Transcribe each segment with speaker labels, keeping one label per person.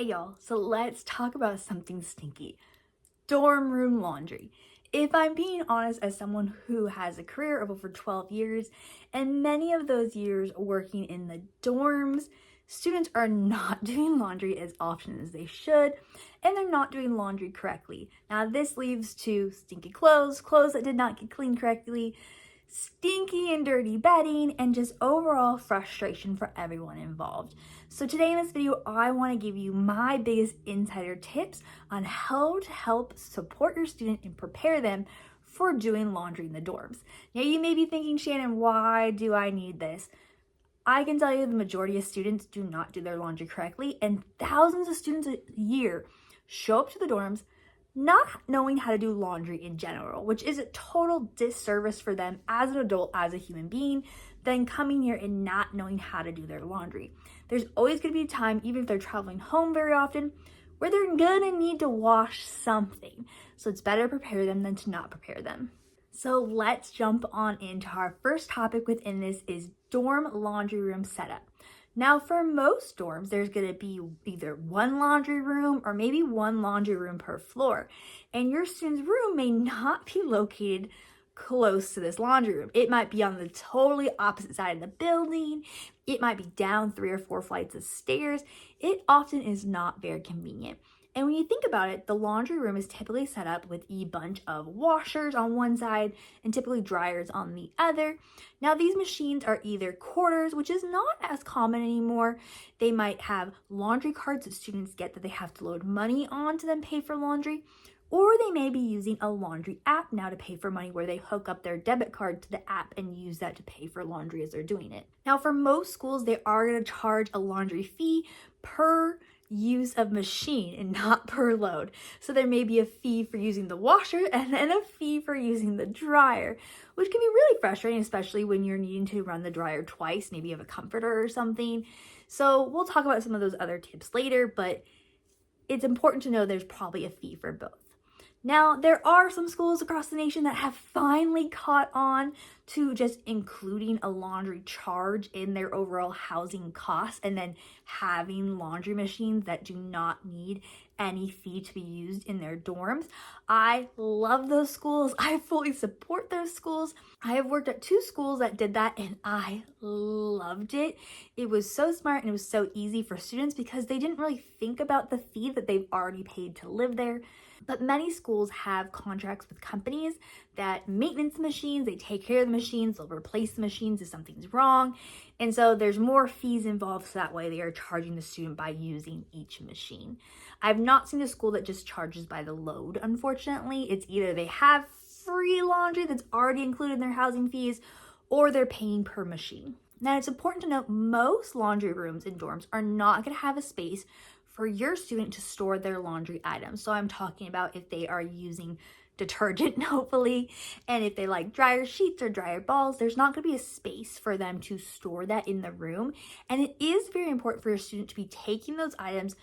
Speaker 1: Hey y'all, so let's talk about something stinky. Dorm room laundry. If I'm being honest, as someone who has a career of over 12 years and many of those years working in the dorms, students are not doing laundry as often as they should, and they're not doing laundry correctly. Now this leads to stinky clothes, clothes that did not get cleaned correctly, stinky and dirty bedding, and just overall frustration for everyone involved. So today in this video, I want to give you my biggest insider tips on how to help support your student and prepare them for doing laundry in the dorms. Now you may be thinking, Shannon, why do I need this? I can tell you the majority of students do not do their laundry correctly, and thousands of students a year show up to the dorms not knowing how to do laundry in general, which is a total disservice for them as an adult, as a human being, then coming here and not knowing how to do their laundry. There's always going to be a time, even if they're traveling home very often, where they're going to need to wash something. So it's better to prepare them than to not prepare them. So let's jump on into our first topic within this is dorm laundry room setup. Now, for most dorms, there's going to be either one laundry room or maybe one laundry room per floor. And your student's room may not be located close to this laundry room. It might be on the totally opposite side of the building. It might be down 3 or 4 flights of stairs. It often is not very convenient. And when you think about it, the laundry room is typically set up with a bunch of washers on one side and typically dryers on the other. Now, these machines are either quarters, which is not as common anymore. They might have laundry cards that students get that they have to load money on to then pay for laundry. Or they may be using a laundry app now to pay for money where they hook up their debit card to the app and use that to pay for laundry as they're doing it. Now, for most schools, they are going to charge a laundry fee per use of machine and not per load. So there may be a fee for using the washer and then a fee for using the dryer, which can be really frustrating, especially when you're needing to run the dryer twice. Maybe you have a comforter or something. So we'll talk about some of those other tips later, but it's important to know there's probably a fee for both. Now, there are some schools across the nation that have finally caught on to just including a laundry charge in their overall housing costs and then having laundry machines that do not need any fee to be used in their dorms. I love those schools. I fully support those schools. I have worked at 2 schools that did that and I loved it. It was so smart and it was so easy for students because they didn't really think about the fee that they've already paid to live there. But many schools have contracts with companies that maintenance the machines, they take care of the machines, they'll replace the machines if something's wrong. And so there's more fees involved, so that way they are charging the student by using each machine. I've not seen a school that just charges by the load, unfortunately. It's either they have free laundry that's already included in their housing fees, or they're paying per machine. Now, it's important to note most laundry rooms in dorms are not going to have a space for your student to store their laundry items. So I'm talking about if they are using detergent, hopefully, and if they like dryer sheets or dryer balls, there's not going to be a space for them to store that in the room. And it is very important for your student to be taking those items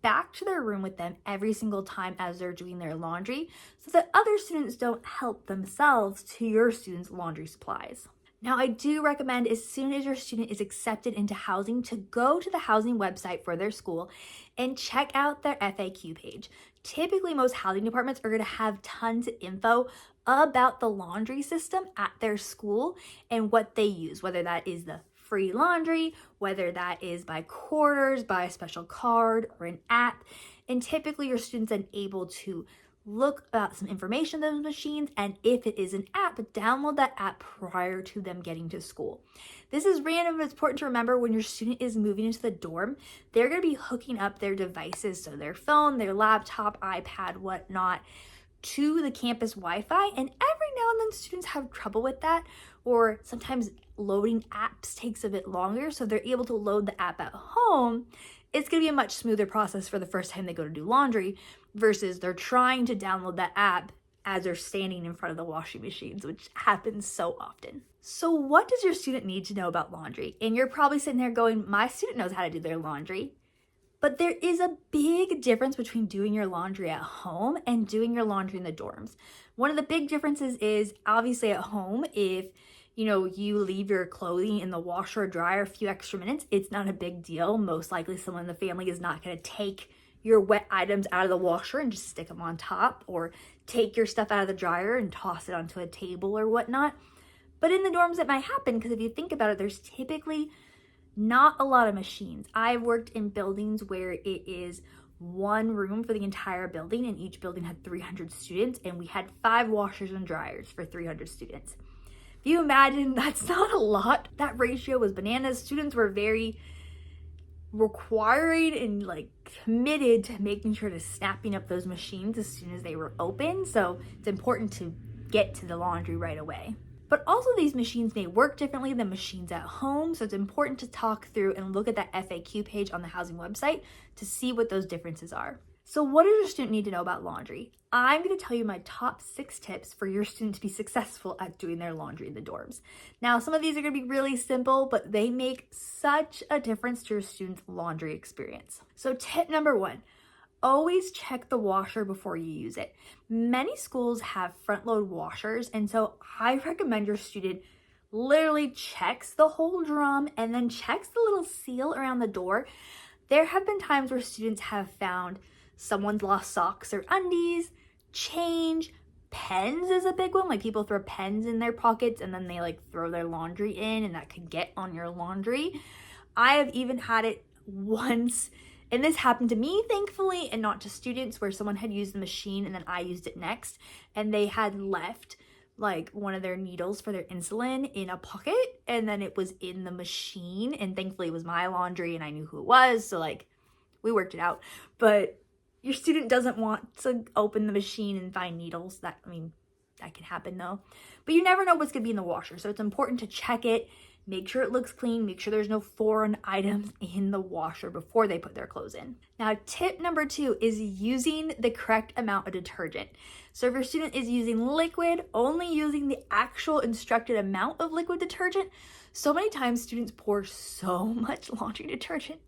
Speaker 1: back to their room with them every single time as they're doing their laundry so that other students don't help themselves to your students' laundry supplies. Now, I do recommend as soon as your student is accepted into housing to go to the housing website for their school and check out their FAQ page. Typically, most housing departments are going to have tons of info about the laundry system at their school and what they use, whether that is the free laundry, whether that is by quarters, by a special card or an app. And typically, your students are able to look about some information on those machines, and if it is an app, download that app prior to them getting to school. This is random, but it's important to remember when your student is moving into the dorm, they're going to be hooking up their devices, so their phone, their laptop, iPad, whatnot, to the campus Wi-Fi, and every now and then students have trouble with that, or sometimes loading apps takes a bit longer, so if they're able to load the app at home, it's going to be a much smoother process for the first time they go to do laundry versus they're trying to download that app as they're standing in front of the washing machines, which happens so often. So what does your student need to know about laundry? And you're probably sitting there going, my student knows how to do their laundry. But there is a big difference between doing your laundry at home and doing your laundry in the dorms. One of the big differences is obviously at home, if you leave your clothing in the washer or dryer a few extra minutes, it's not a big deal. Most likely someone in the family is not going to take your wet items out of the washer and just stick them on top, or take your stuff out of the dryer and toss it onto a table or whatnot. But in the dorms it might happen, because if you think about it, there's typically not a lot of machines. I've worked in buildings where it is one room for the entire building, and each building had 300 students, and we had 5 washers and dryers for 300 students. If you imagine, that's not a lot. That ratio was bananas. Students were very required and like committed to making sure to snapping up those machines as soon as they were open. So it's important to get to the laundry right away. But also these machines may work differently than machines at home. So it's important to talk through and look at that FAQ page on the housing website to see what those differences are. So what does your student need to know about laundry? I'm going to tell you my top 6 tips for your student to be successful at doing their laundry in the dorms. Now, some of these are going to be really simple, but they make such a difference to your student's laundry experience. So tip number 1, always check the washer before you use it. Many schools have front load washers, and so I recommend your student literally checks the whole drum and then checks the little seal around the door. There have been times where students have found someone's lost socks or undies, change, pens is a big one. Like people throw pens in their pockets and then they like throw their laundry in, and that could get on your laundry. I have even had it once, and this happened to me thankfully, and not to students, where someone had used the machine and then I used it next, and they had left like one of their needles for their insulin in a pocket, and then it was in the machine, and thankfully it was my laundry and I knew who it was, so like we worked it out. But your student doesn't want to open the machine and find needles. That can happen though. But you never know what's gonna be in the washer, so it's important to check it, make sure it looks clean, make sure there's no foreign items in the washer before they put their clothes in. Now, tip number 2 is using the correct amount of detergent. So if your student is using liquid, only using the actual instructed amount of liquid detergent. So many times students pour so much laundry detergent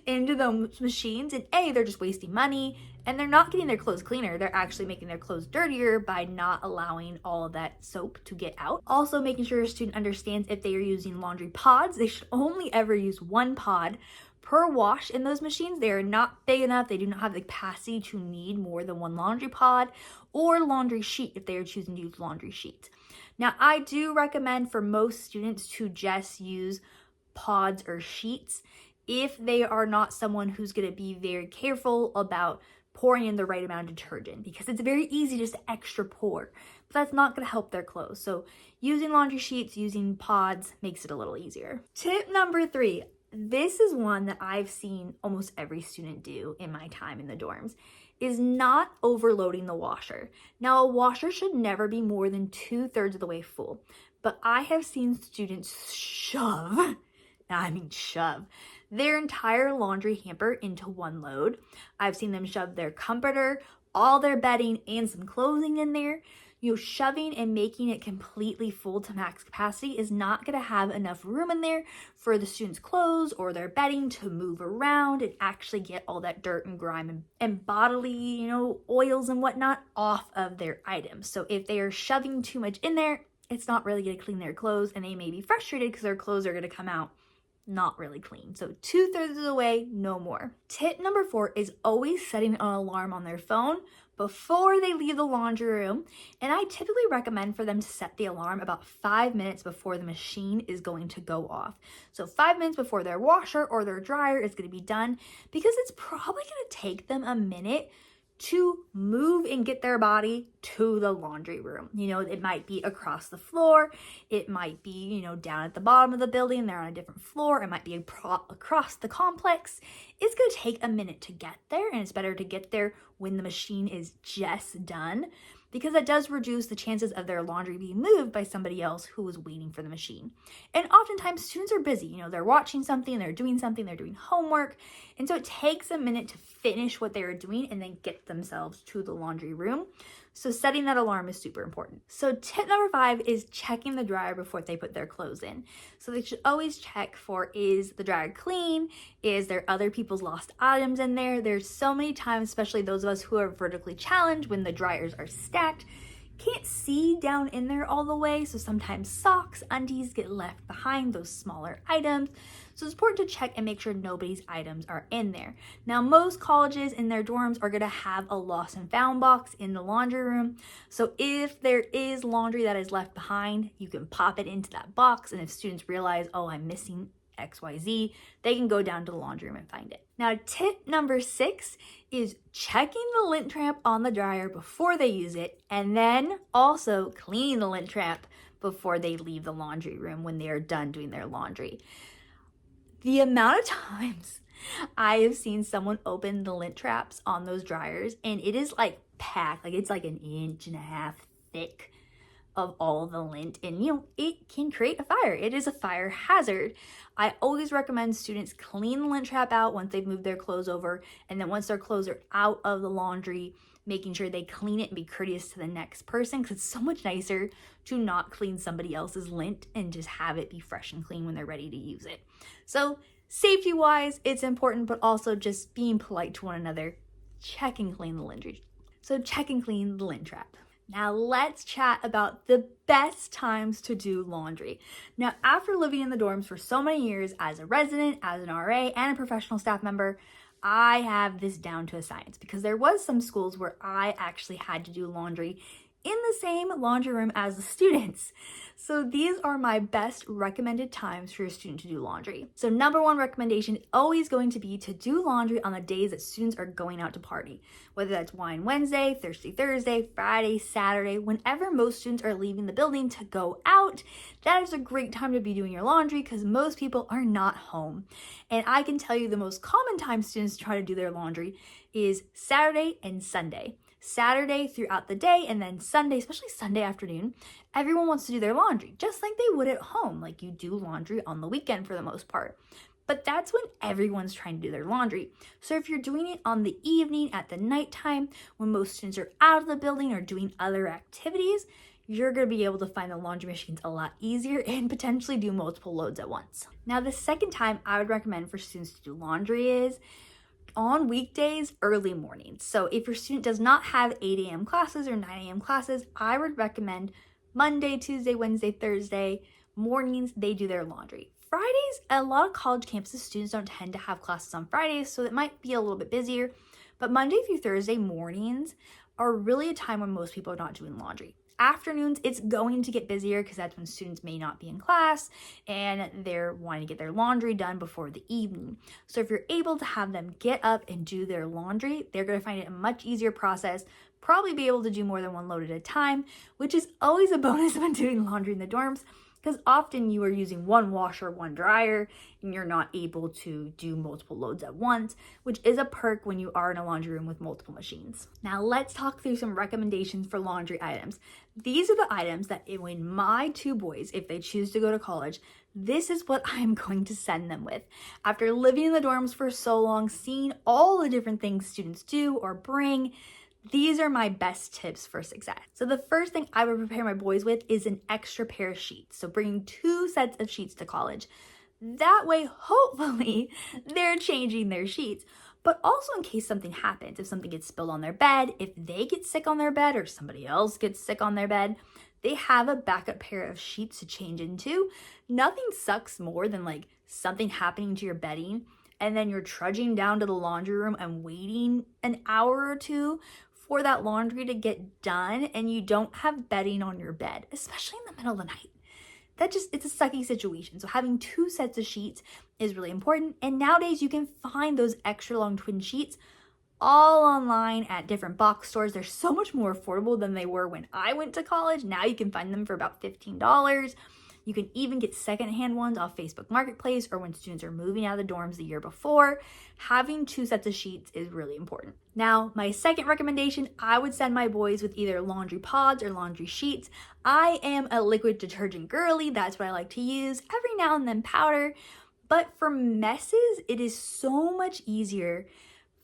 Speaker 1: into those machines, and they're just wasting money, and they're not getting their clothes cleaner. They're actually making their clothes dirtier by not allowing all of that soap to get out. Also making sure your student understands if they are using laundry pods, they should only ever use 1 pod per wash in those machines. They are not big enough. They do not have the capacity to need more than 1 laundry pod, or laundry sheet if they are choosing to use laundry sheets. Now, I do recommend for most students to just use pods or sheets if they are not someone who's going to be very careful about pouring in the right amount of detergent, because it's very easy just to extra pour, but that's not going to help their clothes. So using laundry sheets, using pods makes it a little easier. Tip number 3. This is one that I've seen almost every student do in my time in the dorms, is not overloading the washer. Now, a washer should never be more than 2/3 of the way full, but I have seen students shove their entire laundry hamper into one load. I've seen them shove their comforter, all their bedding, and some clothing in there. Shoving and making it completely full to max capacity is not going to have enough room in there for the students' clothes or their bedding to move around and actually get all that dirt and grime and bodily, oils and whatnot off of their items. So if they are shoving too much in there, it's not really going to clean their clothes, and they may be frustrated because their clothes are going to come out not really clean. So 2/3 of the way, no more. Tip number 4 is always setting an alarm on their phone before they leave the laundry room. And I typically recommend for them to set the alarm about 5 minutes before the machine is going to go off. So 5 minutes before their washer or their dryer is going to be done, because it's probably going to take them a minute to move and get their body to the laundry room. It might be across the floor. It might be, down at the bottom of the building. They're on a different floor. It might be across the complex. It's going to take a minute to get there, and it's better to get there when the machine is just done, because that does reduce the chances of their laundry being moved by somebody else who was waiting for the machine. And oftentimes students are busy, they're watching something, they're doing something, they're doing homework. And so it takes a minute to finish what they're doing and then get themselves to the laundry room. So setting that alarm is super important. So tip number 5 is checking the dryer before they put their clothes in. So they should always check for, is the dryer clean? Is there other people's lost items in there? There's so many times, especially those of us who are vertically challenged, when the dryers are stacked, can't see down in there all the way, so sometimes socks, undies get left behind, those smaller items. So it's important to check and make sure nobody's items are in there. Now, most colleges in their dorms are gonna have a lost and found box in the laundry room. So if there is laundry that is left behind, you can pop it into that box, and if students realize, oh, I'm missing XYZ, they can go down to the laundry room and find it. Now, tip number 6 is checking the lint trap on the dryer before they use it, and then also cleaning the lint trap before they leave the laundry room when they are done doing their laundry. The amount of times I have seen someone open the lint traps on those dryers and it is like packed, like it's like an 1.5 inches thick of all the lint, and it can create a fire. It is a fire hazard. I always recommend students clean the lint trap out once they've moved their clothes over, and then once their clothes are out of the laundry, making sure they clean it and be courteous to the next person, because it's so much nicer to not clean somebody else's lint and just have it be fresh and clean when they're ready to use it. So safety wise, it's important, but also just being polite to one another. Check and clean the laundry. So check and clean the lint trap. Now let's chat about the best times to do laundry. Now, after living in the dorms for so many years as a resident, as an RA, and a professional staff member, I have this down to a science, because there was some schools where I actually had to do laundry in the same laundry room as the students. So these are my best recommended times for your student to do laundry. So number 1 recommendation is always going to be to do laundry on the days that students are going out to party, whether that's Wine Wednesday, Thirsty Thursday, Friday, Saturday, whenever most students are leaving the building to go out. That is a great time to be doing your laundry because most people are not home. And I can tell you the most common time students try to do their laundry is Saturday and Sunday. Saturday throughout the day, and then Sunday, especially Sunday afternoon, everyone wants to do their laundry, just like they would at home, like you do laundry on the weekend for the most part. But that's when everyone's trying to do their laundry. So if you're doing it on the evening, at the nighttime, when most students are out of the building or doing other activities, you're going to be able to find the laundry machines a lot easier and potentially do multiple loads at once. Now, the second time I would recommend for students to do laundry is on weekdays, early mornings. So if your student does not have 8 a.m. classes or 9 a.m. classes, I would recommend Monday, Tuesday, Wednesday, Thursday mornings, they do their laundry. Fridays, a lot of college campuses, students don't tend to have classes on Fridays, so it might be a little bit busier. But Monday through Thursday mornings are really a time when most people are not doing laundry. Afternoons, it's going to get busier because that's when students may not be in class and they're wanting to get their laundry done before the evening. So if you're able to have them get up and do their laundry, they're going to find it a much easier process, probably be able to do more than one load at a time, which is always a bonus when doing laundry in the dorms, because often you are using one washer, one dryer, and you're not able to do multiple loads at once, which is a perk when you are in a laundry room with multiple machines. Now let's talk through some recommendations for laundry items. These are the items that when my 2 boys, if they choose to go to college, this is what I'm going to send them with. After living in the dorms for so long, seeing all the different things students do or bring, these are my best tips for success. So the first thing I would prepare my boys with is an extra pair of sheets. So bringing 2 sets of sheets to college. That way, hopefully, they're changing their sheets. But also in case something happens, if something gets spilled on their bed, if they get sick on their bed or somebody else gets sick on their bed, they have a backup pair of sheets to change into. Nothing sucks more than like something happening to your bedding and then you're trudging down to the laundry room and waiting an hour or 2 for that laundry to get done and you don't have bedding on your bed, especially in the middle of the night. It's a sucky situation. So having 2 sets of sheets is really important. And nowadays you can find those extra long twin sheets all online at different box stores. They're so much more affordable than they were when I went to college. Now you can find them for about $15. You can even get secondhand ones off Facebook Marketplace or when students are moving out of the dorms the year before. Having 2 sets of sheets is really important. Now, my second recommendation, I would send my boys with either laundry pods or laundry sheets. I am a liquid detergent girly. That's what I like to use. Every now and then powder. But for messes, it is so much easier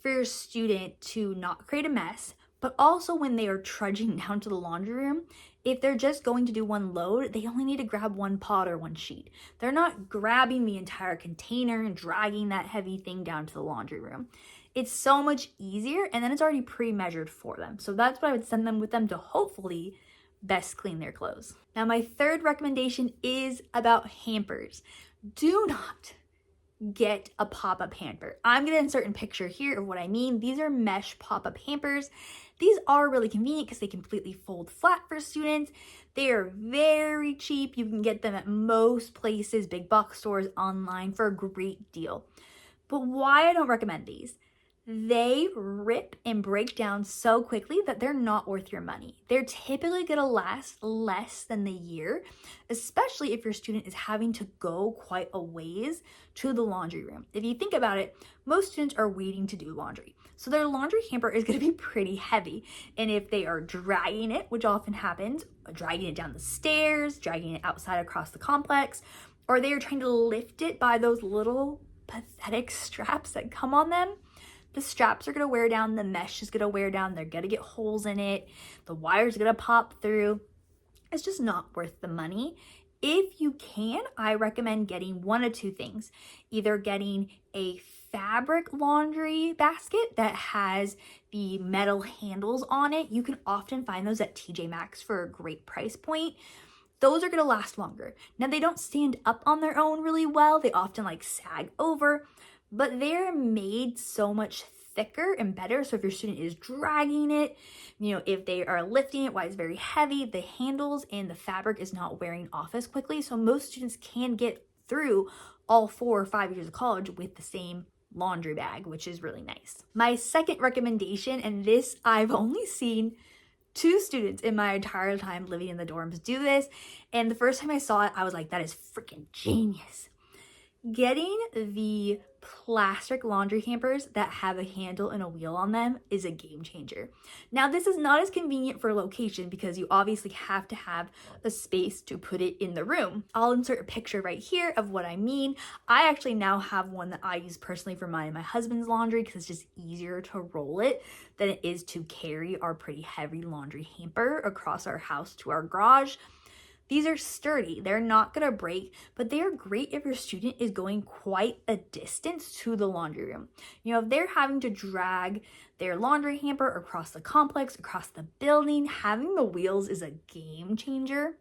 Speaker 1: for your student to not create a mess, but also when they are trudging down to the laundry room, if they're just going to do one load, they only need to grab 1 pod or 1 sheet. They're not grabbing the entire container and dragging that heavy thing down to the laundry room. It's so much easier, and then it's already pre-measured for them. So that's what I would send them with them to hopefully best clean their clothes. Now, my third recommendation is about hampers. Do not get a pop-up hamper. I'm going to insert a picture here of what I mean. These are mesh pop-up hampers. These are really convenient because they completely fold flat for students. They are very cheap. You can get them at most places, big box stores, online for a great deal. But why I don't recommend these? They rip and break down so quickly that they're not worth your money. They're typically going to last less than the year, especially if your student is having to go quite a ways to the laundry room. If you think about it, most students are waiting to do laundry. So their laundry hamper is going to be pretty heavy. And if they are dragging it, which often happens, dragging it down the stairs, dragging it outside across the complex, or they are trying to lift it by those little pathetic straps that come on them, the straps are going to wear down, the mesh is going to wear down, they're going to get holes in it, the wires are going to pop through. It's just not worth the money. If you can, I recommend getting one of two things. Either getting a fabric laundry basket that has the metal handles on it. You can often find those at TJ Maxx for a great price point. Those are going to last longer. Now, they don't stand up on their own really well. They often sag over, but they're made so much thicker and better. So if your student is dragging it, if they are lifting it while it's very heavy, the handles and the fabric is not wearing off as quickly. So most students can get through all 4 or 5 years of college with the same laundry bag, which is really nice. My second recommendation, and this I've only seen 2 students in my entire time living in the dorms do this, and the first time I saw it, I was like, that is freaking genius. Getting the plastic laundry hampers that have a handle and a wheel on them is a game changer. Now, this is not as convenient for location because you obviously have to have a space to put it in the room. I'll insert a picture right here of what I mean. I actually now have one that I use personally for mine and my husband's laundry because it's just easier to roll it than it is to carry our pretty heavy laundry hamper across our house to our garage. These are sturdy, they're not gonna break, but they are great if your student is going quite a distance to the laundry room. If they're having to drag their laundry hamper across the complex, across the building, having the wheels is a game changer.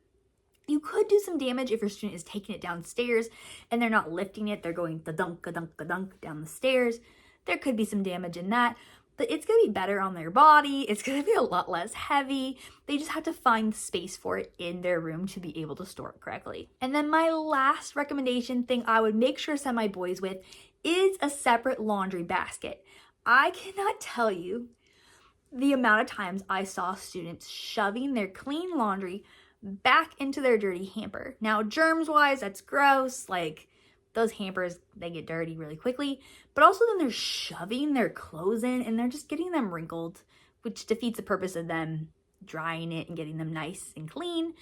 Speaker 1: You could do some damage if your student is taking it downstairs and they're not lifting it, they're going ka-dunk, ka-dunk, ka-dunk down the stairs. There could be some damage in that. But it's going to be better on their body. It's going to be a lot less heavy. They just have to find space for it in their room to be able to store it correctly. And then my last recommendation thing I would make sure to send my boys with is a separate laundry basket. I cannot tell you the amount of times I saw students shoving their clean laundry back into their dirty hamper. Now, germs-wise, that's gross. Those hampers, they get dirty really quickly, but also then they're shoving their clothes in and they're just getting them wrinkled, which defeats the purpose of them drying it and getting them nice and clean.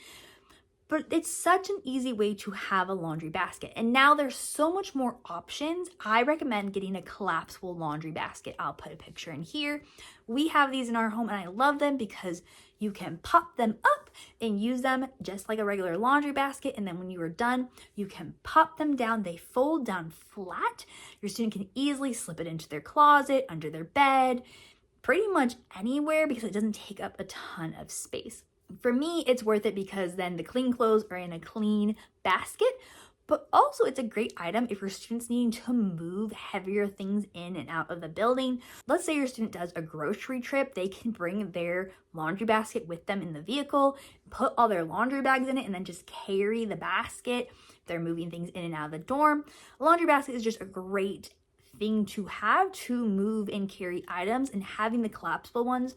Speaker 1: But it's such an easy way to have a laundry basket. And now there's so much more options. I recommend getting a collapsible laundry basket. I'll put a picture in here. We have these in our home and I love them because you can pop them up and use them just like a regular laundry basket. And then when you are done, you can pop them down. They fold down flat. Your student can easily slip it into their closet, under their bed, pretty much anywhere because it doesn't take up a ton of space. For me, it's worth it because then the clean clothes are in a clean basket, but also it's a great item if your student's needing to move heavier things in and out of the building. Let's say your student does a grocery trip, they can bring their laundry basket with them in the vehicle, put all their laundry bags in it, and then just carry the basket. If they're moving things in and out of the dorm, a laundry basket is just a great thing to have to move and carry items, and having the collapsible ones,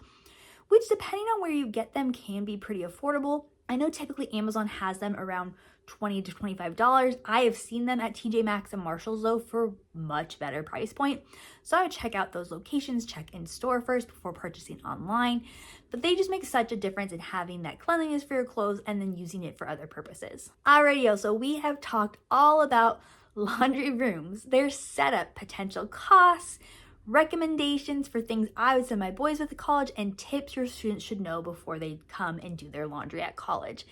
Speaker 1: which depending on where you get them can be pretty affordable. I know typically Amazon has them around $20 to $25. I have seen them at TJ Maxx and Marshalls though for much better price point. So I would check out those locations, check in store first before purchasing online. But they just make such a difference in having that cleanliness for your clothes and then using it for other purposes. Alrighty, so we have talked all about laundry rooms, their setup, potential costs, recommendations for things I would send my boys with to college, and tips your students should know before they come and do their laundry at college.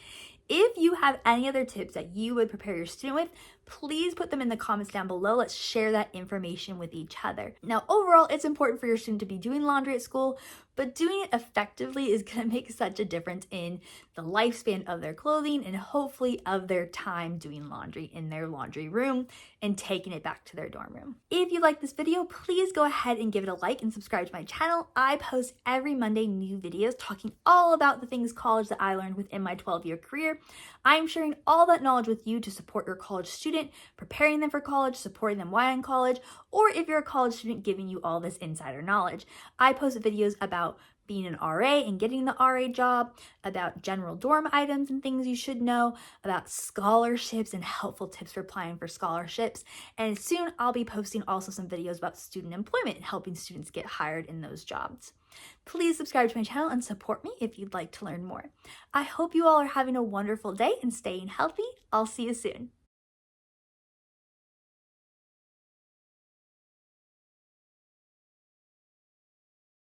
Speaker 1: If you have any other tips that you would prepare your student with, please put them in the comments down below. Let's share that information with each other. Now, overall, it's important for your student to be doing laundry at school, but doing it effectively is going to make such a difference in the lifespan of their clothing and hopefully of their time doing laundry in their laundry room and taking it back to their dorm room. If you like this video, please go ahead and give it a like and subscribe to my channel. I post every Monday new videos talking all about the things college that I learned within my 12-year career. I'm sharing all that knowledge with you to support your college student, preparing them for college, supporting them while in college, or if you're a college student, giving you all this insider knowledge. I post videos about being an RA and getting the RA job, about general dorm items and things you should know, about scholarships and helpful tips for applying for scholarships. And soon I'll be posting also some videos about student employment and helping students get hired in those jobs. Please subscribe to my channel and support me if you'd like to learn more. I hope you all are having a wonderful day and staying healthy. I'll see you soon.